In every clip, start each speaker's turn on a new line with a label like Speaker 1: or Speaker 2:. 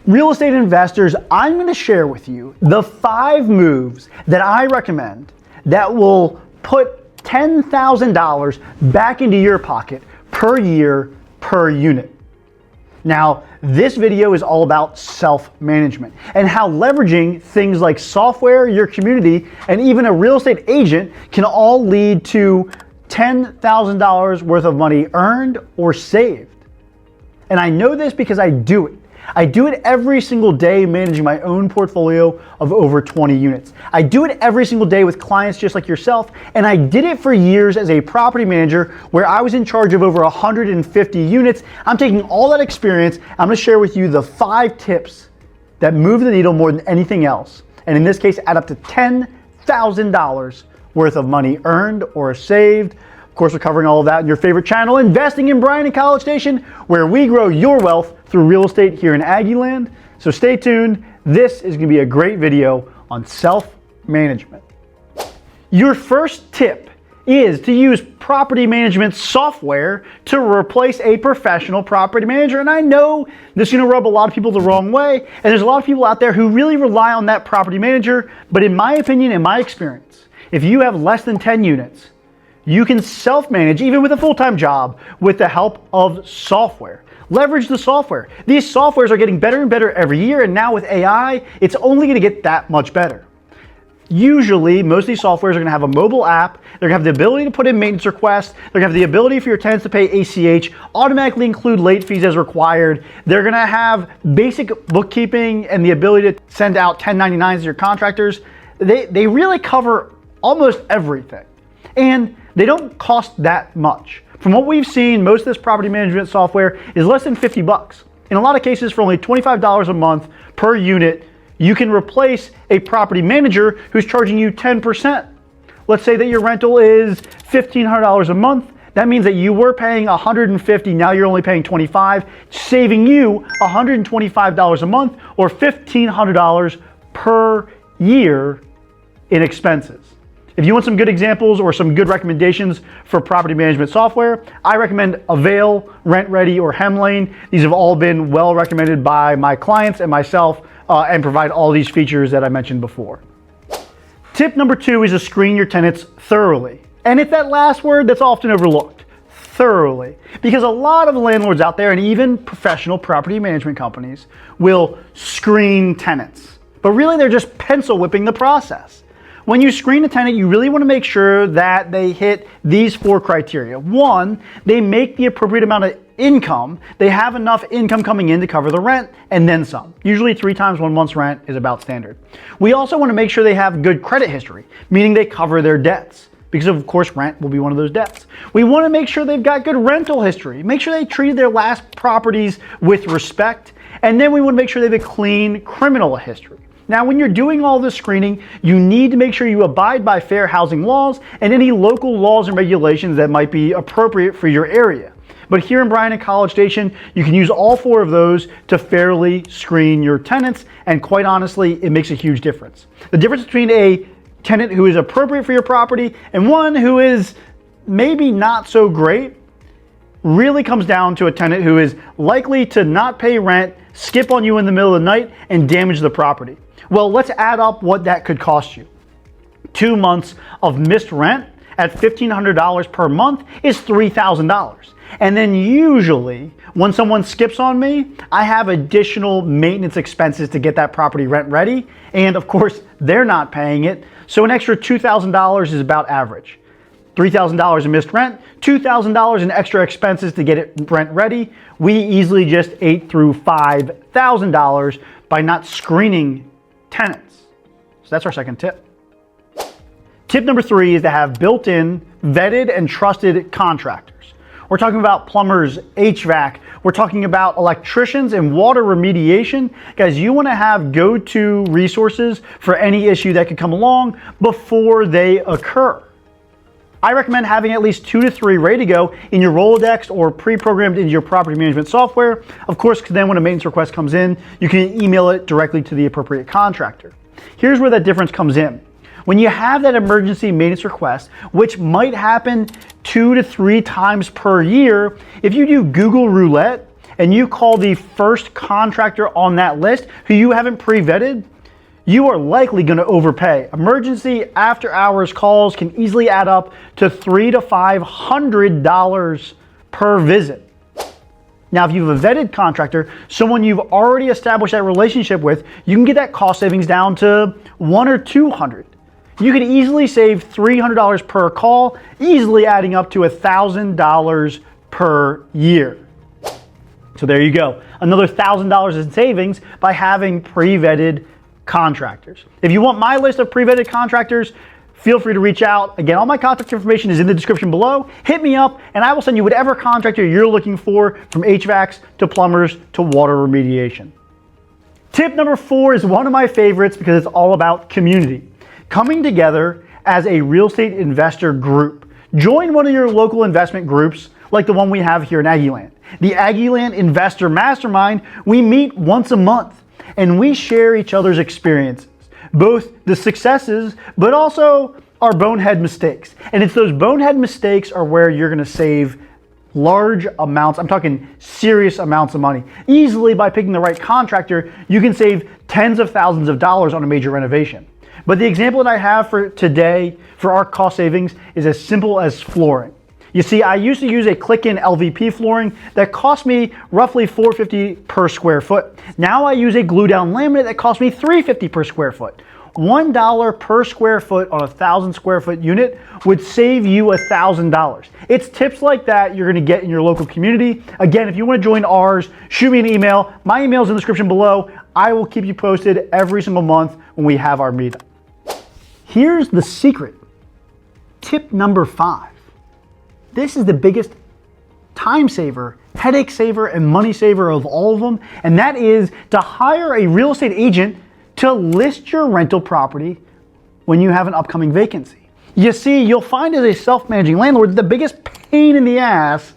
Speaker 1: Real estate investors, I'm going to share with you the 5 moves that I recommend that will put $10,000 back into your pocket per year per unit. Now, this video is all about self-management and how leveraging things like software, your community, and even a real estate agent can all lead to $10,000 worth of money earned or saved. And I know this because I do it. I do it every single day managing my own portfolio of over 20 units. I do it every single day with clients just like yourself, and I did it for years as a property manager where I was in charge of over 150 units. I'm taking all that experience, I'm gonna share with you the 5 tips that move the needle more than anything else, and in this case add up to $10,000 worth of money earned or saved. Of course, we're covering all of that in your favorite channel, Investing in Bryan-College Station, where we grow your wealth through real estate here in Aggieland. So stay tuned. This is going to be a great video on self-management. Your first tip is to use property management software to replace a professional property manager. And I know this is going to rub a lot of people the wrong way, and there's a lot of people out there who really rely on that property manager. But in my opinion, in my experience, if you have less than 10 units, you can self-manage, even with a full-time job, with the help of software. Leverage the software. These softwares are getting better and better every year, and now with AI, it's only going to get that much better. Usually, most of these softwares are going to have a mobile app. They're going to have the ability to put in maintenance requests. They're going to have the ability for your tenants to pay ACH, automatically include late fees as required. They're going to have basic bookkeeping and the ability to send out 1099s to your contractors. They really cover almost everything. And they don't cost that much. From what we've seen, most of this property management software is less than 50 bucks. In a lot of cases, for only $25 a month per unit, you can replace a property manager who's charging you 10%. Let's say that your rental is $1,500 a month. That means that you were paying $150, now you're only paying $25, saving you $125 a month or $1,500 per year in expenses. If you want some good examples or some good recommendations for property management software, I recommend Avail, RentRedi, or Hemlane. These have all been well recommended by my clients and myself and provide all these features that I mentioned before. Tip number 2 is to screen your tenants thoroughly. And it's that last word that's often overlooked, thoroughly. Because a lot of landlords out there and even professional property management companies will screen tenants. But really they're just pencil whipping the process. When you screen a tenant, you really want to make sure that they hit these 4 criteria. 1, they make the appropriate amount of income. They have enough income coming in to cover the rent and then some. Usually 3 times 1 month's rent is about standard. We also want to make sure they have good credit history, meaning they cover their debts. Because of course rent will be one of those debts. We want to make sure they've got good rental history. Make sure they treated their last properties with respect. And then we want to make sure they have a clean criminal history. Now, when you're doing all this screening, you need to make sure you abide by fair housing laws and any local laws and regulations that might be appropriate for your area. But here in Bryan-College Station, you can use all 4 of those to fairly screen your tenants, and quite honestly, it makes a huge difference. The difference between a tenant who is appropriate for your property and one who is maybe not so great really comes down to a tenant who is likely to not pay rent, skip on you in the middle of the night, and damage the property. Well, let's add up what that could cost you. 2 months of missed rent at $1,500 per month is $3,000. And then usually when someone skips on me, I have additional maintenance expenses to get that property rent ready. And of course, they're not paying it. So an extra $2,000 is about average. $3,000 in missed rent, $2,000 in extra expenses to get it rent ready. We easily just ate through $5,000 by not screening tenants. So that's our second tip. Tip number 3 is to have built-in, vetted, and trusted contractors. We're talking about plumbers, HVAC. We're talking about electricians and water remediation. Guys, you want to have go-to resources for any issue that could come along before they occur. I recommend having at least 2 to 3 ready to go in your Rolodex or pre-programmed into your property management software. Of course, then when a maintenance request comes in, you can email it directly to the appropriate contractor. Here's where that difference comes in. When you have that emergency maintenance request, which might happen 2 to 3 times per year, if you do Google Roulette and you call the first contractor on that list who you haven't pre-vetted, you are likely going to overpay. Emergency after hours calls can easily add up to $300 to $500 per visit. Now, if you have a vetted contractor, someone you've already established that relationship with, you can get that cost savings down to $100 or $200. You can easily save $300 per call, easily adding up to $1,000 per year. So there you go, another $1,000 in savings by having pre-vetted contractors. If you want my list of pre-vetted contractors, feel free to reach out. Again, all my contact information is in the description below. Hit me up and I will send you whatever contractor you're looking for, from HVACs to plumbers to water remediation. Tip number 4 is one of my favorites because it's all about community. Coming together as a real estate investor group. Join one of your local investment groups like the one we have here in Aggieland. The Aggieland Investor Mastermind, we meet once a month and we share each other's experiences, both the successes, but also our bonehead mistakes. And it's those bonehead mistakes are where you're gonna save large amounts, I'm talking serious amounts of money. Easily by picking the right contractor, you can save tens of thousands of dollars on a major renovation. But the example that I have for today for our cost savings is as simple as flooring. You see, I used to use a click-in LVP flooring that cost me roughly $4.50 per square foot. Now I use a glue-down laminate that cost me $3.50 per square foot. $1 per square foot on a 1,000 square foot unit would save you $1,000. It's tips like that you're gonna get in your local community. Again, if you wanna join ours, shoot me an email. My email is in the description below. I will keep you posted every single month when we have our meetup. Here's the secret. Tip number 5. This is the biggest time saver, headache saver, and money saver of all of them, and that is to hire a real estate agent to list your rental property when you have an upcoming vacancy. You see, you'll find as a self-managing landlord, the biggest pain in the ass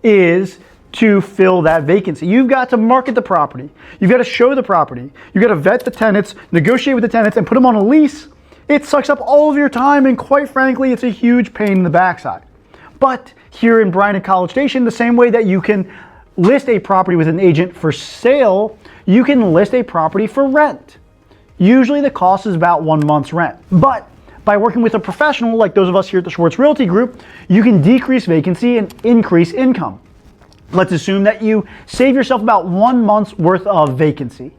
Speaker 1: is to fill that vacancy. You've got to market the property. You've got to show the property. You've got to vet the tenants, negotiate with the tenants, and put them on a lease. It sucks up all of your time, and quite frankly, it's a huge pain in the backside. But here in Bryan-College Station, the same way that you can list a property with an agent for sale, you can list a property for rent. Usually the cost is about 1 month's rent. But by working with a professional like those of us here at the Schwartz Realty Group, you can decrease vacancy and increase income. Let's assume that you save yourself about 1 month's worth of vacancy.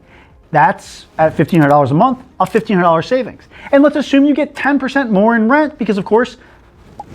Speaker 1: That's at $1,500 a month, a $1,500 savings. And let's assume you get 10% more in rent because, of course,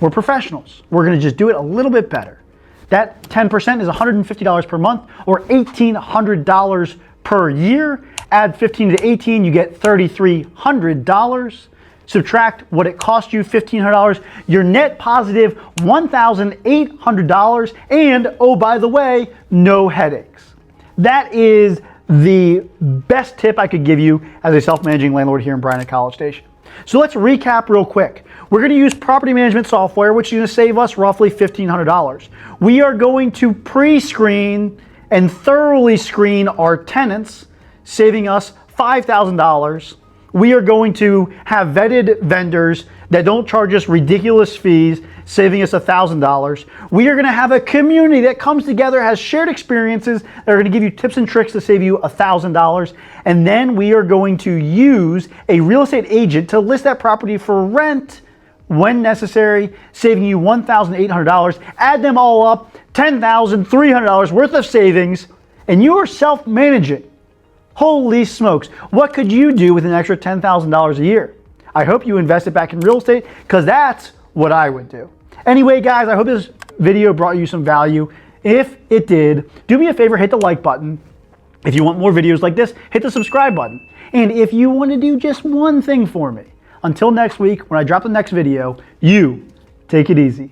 Speaker 1: we're professionals. We're gonna just do it a little bit better. That 10% is $150 per month or $1,800 per year. Add 15 to 18, you get $3,300. Subtract what it cost you, $1,500. Your net positive $1,800. And oh, by the way, no headaches. That is the best tip I could give you as a self-managing landlord here in Bryan-College Station. So let's recap real quick. We're going to use property management software, which is going to save us roughly $1,500. We are going to pre-screen and thoroughly screen our tenants, saving us $5,000. We are going to have vetted vendors that don't charge us ridiculous fees, saving us $1,000. We are going to have a community that comes together, has shared experiences that are going to give you tips and tricks to save you $1,000. And then we are going to use a real estate agent to list that property for rent when necessary, saving you $1,800. Add them all up, $10,300 worth of savings, and you are self-managing. Holy smokes, what could you do with an extra $10,000 a year? I hope you invest it back in real estate, because that's what I would do. Anyway, guys, I hope this video brought you some value. If it did, do me a favor, hit the like button. If you want more videos like this, hit the subscribe button. And if you want to do just one thing for me, until next week, when I drop the next video, you take it easy.